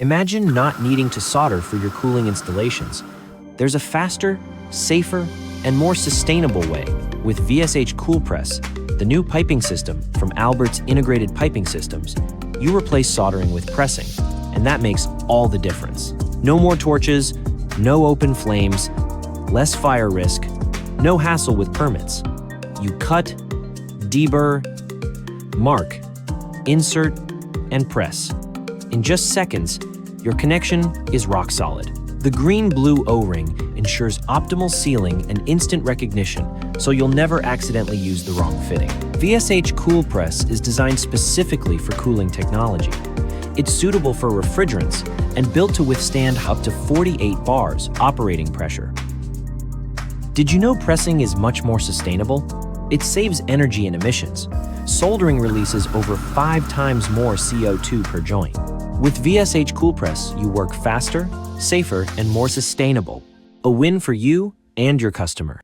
Imagine not needing to solder for your cooling installations. There's a faster, safer, and more sustainable way with VSH CoolPress, the new piping system from Aalberts Integrated Piping Systems. You replace soldering with pressing, and that makes all the difference. No more torches, no open flames, less fire risk, no hassle with permits. You cut, deburr, mark, insert, and press. In just seconds, your connection is rock solid. The green-blue O-ring ensures optimal sealing and instant recognition, so you'll never accidentally use the wrong fitting. VSH CoolPress is designed specifically for cooling technology. It's suitable for refrigerants and built to withstand up to 48 bars operating pressure. Did you know pressing is much more sustainable? It saves energy and emissions. Soldering releases over 5 times more CO2 per joint. With VSH CoolPress, you work faster, safer, and more sustainable. A win for you and your customer.